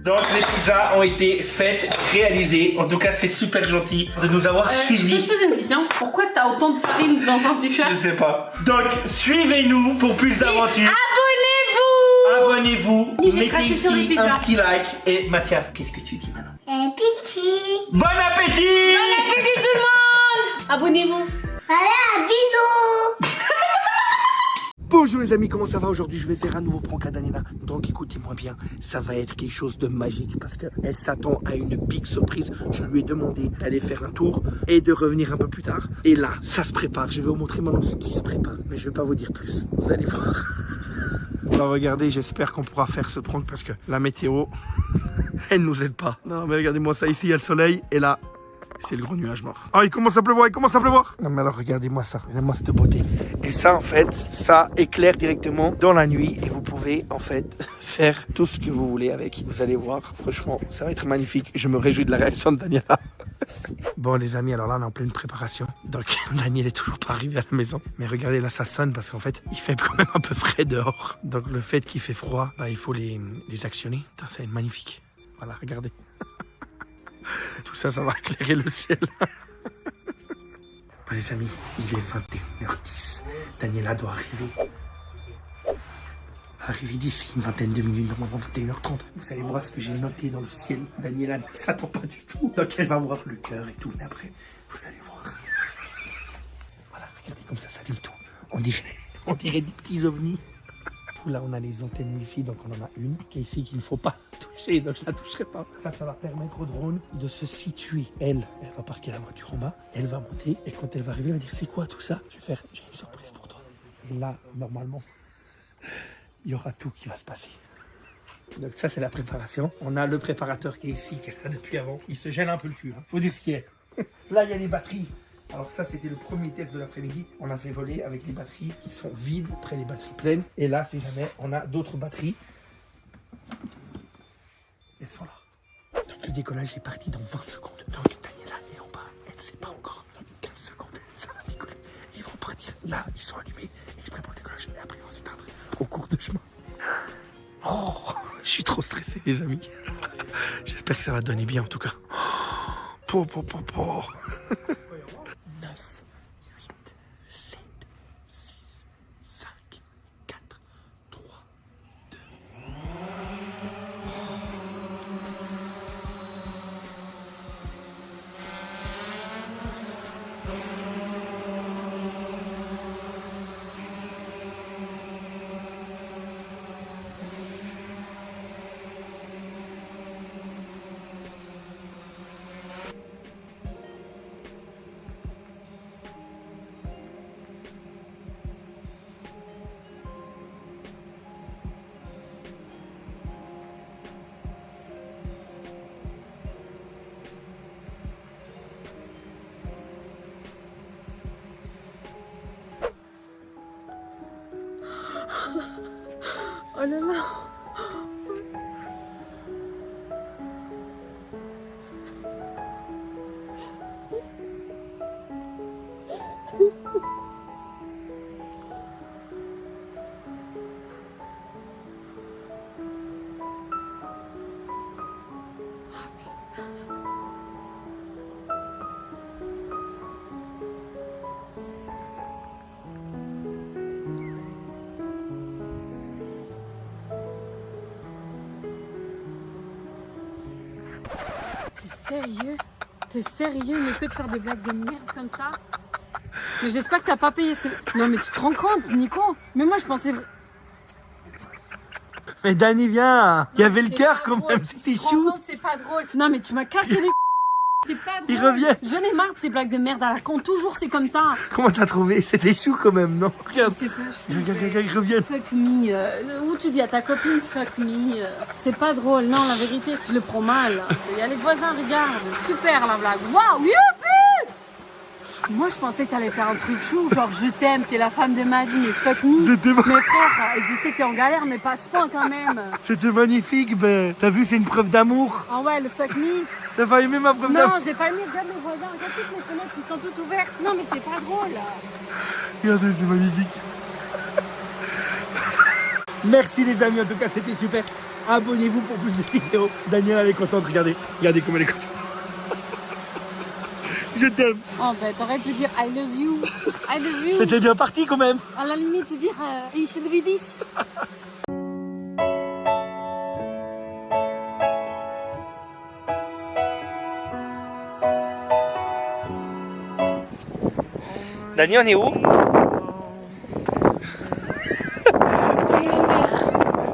Donc les pizzas ont été faites, réalisées. En tout cas, c'est super gentil de nous avoir suivis. Je peux te poser une question? Pourquoi t'as autant de farine dans un t-shirt? Je sais pas. Donc, suivez-nous pour plus d'aventures. Abonnez-vous! Abonnez-vous, J'ai craché sur les ici pizzas. un petit like. Et Mathia, qu'est-ce que tu dis maintenant? Petit. Bon appétit! Bon appétit tout le monde! Abonnez-vous! Voilà, bisous. Bonjour les amis, comment ça va? Aujourd'hui je vais faire un nouveau prank à Daniela. Donc écoutez-moi bien, ça va être quelque chose de magique parce qu'elle s'attend à une big surprise. Je lui ai demandé d'aller faire un tour et de revenir un peu plus tard. Et là, ça se prépare. Je vais vous montrer maintenant ce qui se prépare. Mais je vais pas vous dire plus, vous allez voir. Alors regardez, j'espère qu'on pourra faire ce prank parce que la météo, elle nous aide pas. Non mais regardez-moi ça ici, il y a le soleil et là... c'est le gros nuage noir. Oh, il commence à pleuvoir, il commence à pleuvoir. Non, mais alors, regardez-moi ça. Regardez-moi cette beauté. Et ça, en fait, ça éclaire directement dans la nuit. Et vous pouvez, en fait, faire tout ce que vous voulez avec. Vous allez voir, franchement, ça va être magnifique. Je me réjouis de la réaction de Daniela. Bon, les amis, alors là, on est en pleine préparation. Donc, Daniel est toujours pas arrivé à la maison. Mais regardez, là, ça sonne parce qu'en fait, il fait quand même un peu frais dehors. Donc, le fait qu'il fait froid, bah, il faut les actionner. Putain, ça va être magnifique. Voilà, regardez. Tout ça, ça va éclairer le ciel. Bon, les amis, il est 21h10. Daniela doit arriver d'ici une vingtaine de minutes, normalement 21h30. Vous allez voir ce que j'ai noté dans le ciel. Daniela ne s'attend pas du tout. Donc elle va voir le cœur et tout. Mais après, vous allez voir. Voilà, regardez comme ça s'allume tout. On dirait des petits ovnis. Là, on a les antennes Wi-Fi, donc on en a une qui est ici qu'il ne faut pas toucher, donc je la toucherai pas. Ça va permettre au drone de se situer. Elle va parquer la voiture en bas, elle va monter, et quand elle va arriver, elle va dire c'est quoi tout ça? Je vais faire, j'ai une surprise pour toi. Et là, normalement, il y aura tout qui va se passer. Donc ça, c'est la préparation. On a le préparateur qui est ici, qui est là depuis avant. Il se gêne un peu le cul, hein. Faut dire ce qu'il est. Là, il y a les batteries. Alors ça, c'était le premier test de l'après-midi. On a fait voler avec les batteries qui sont vides, après les batteries pleines. Et là, si jamais on a d'autres batteries, elles sont là. Donc le décollage est parti dans 20 secondes. Donc Daniela est en bas, elle ne sait pas encore. Dans 15 secondes, ça va décoller. Ils vont partir. Là, ils sont allumés, exprès pour le décollage. Et après, ils vont s'éteindre au cours de chemin. Oh, je suis trop stressé, les amis. J'espère que ça va donner bien, en tout cas. Po. 9, 8, 7, 6, 5, 4, 3, 2. Oh là là! Sérieux? T'es sérieux, mais que de faire des blagues de merde comme ça? Mais j'espère que t'as pas payé. Non mais tu te rends compte, Nico? Mais moi je pensais... Mais Dani, viens. Il y avait le cœur quand même, c'était chou. C'est pas drôle. Non mais tu m'as cassé les... C'est pas drôle. Il revient. J'en ai marre de ces blagues de merde à la con. Toujours c'est comme ça. Comment t'as trouvé? C'était chou quand même, non? Regarde. C'est pas chou. Regarde, ils reviennent. Fuck me. Où tu dis à ta copine fuck me? C'est pas drôle. Non, la vérité, je le prends mal. Il y a les voisins, regarde. Super la blague. Waouh, youpi! Moi, je pensais que t'allais faire un truc chou, genre je t'aime, t'es la femme de ma vie, mais fuck me. C'était Mais frère, je sais que t'es en galère, mais pas à ce point quand même. C'était magnifique, ben. T'as vu, c'est une preuve d'amour. Ah ouais, le fuck me. T'as pas aimé ma preuve d'amour? Non, j'ai pas aimé. Regarde les voisins, regarde toutes les fenêtres qui sont toutes ouvertes. Non, mais c'est pas drôle. Regardez, c'est magnifique. Merci les amis, en tout cas, c'était super. Abonnez-vous pour plus de vidéos. Daniela, elle est contente, regardez. Regardez comme elle est contente. Je t'aime. Oh ben t'aurais pu dire I love you. I love you. C'était bien parti quand même. À la limite dire ich liebe dich. Dani, on est où?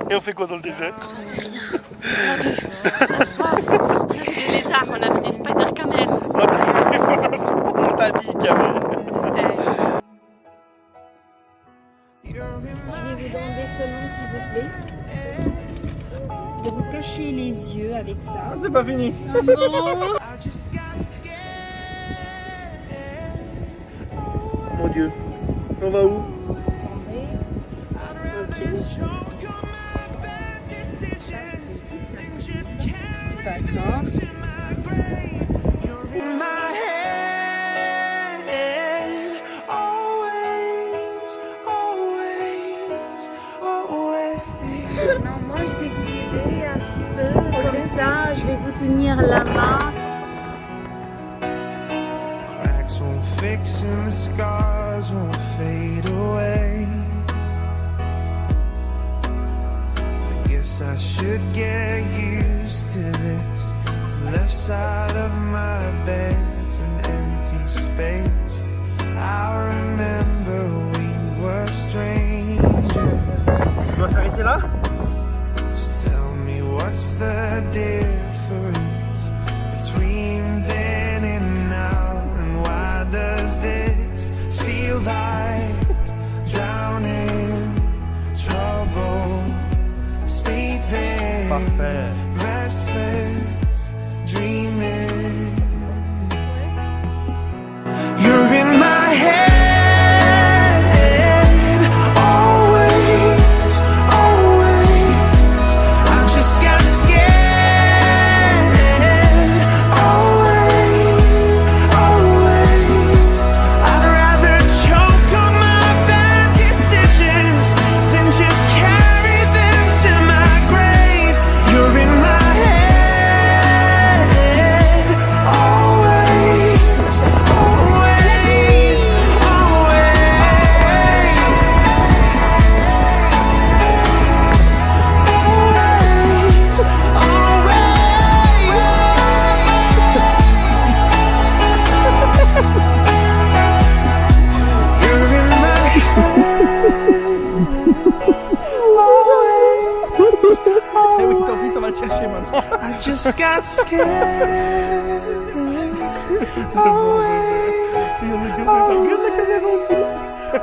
Et on fait quoi dans le désert? J'en sais rien. Regardez, la soif. Regardez les lézards, on a vu des spider camels. On t'a dit camel. Je vais vous demander seulement, s'il vous plaît, de vous cacher les yeux avec ça. C'est pas fini. Mon Dieu. On va où? Non, moi je vais vous aider un petit peu, comme ça, je vais vous tenir la main. Cracks won't fix and the scars won't fade away. I guess I should get used to this. The left side of my bed's an empty space. I remember we were strangers. Tu dois s'arrêter là? So tell me what's the difference between then and now, and why does this feel like drowning, trouble, sleeping, Parfait. restless, dreaming. You're in my head. I just got scared away.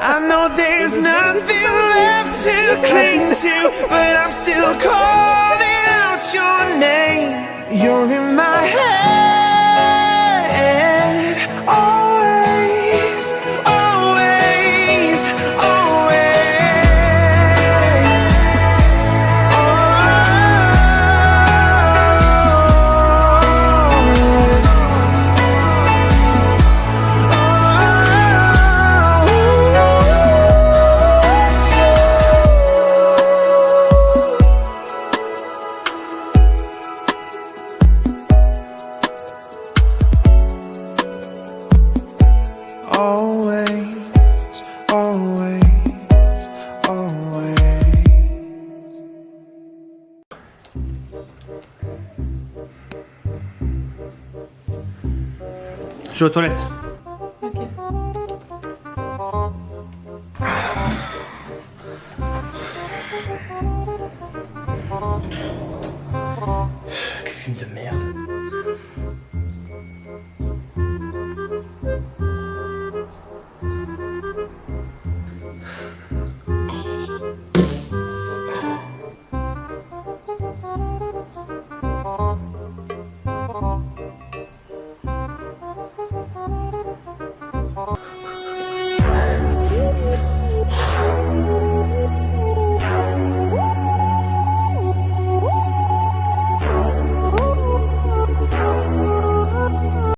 I know there's nothing left to cling to, but I'm still calling out your name. You're in my head, always, always, always. Je suis aux toilettes. Ok. Que film de merde.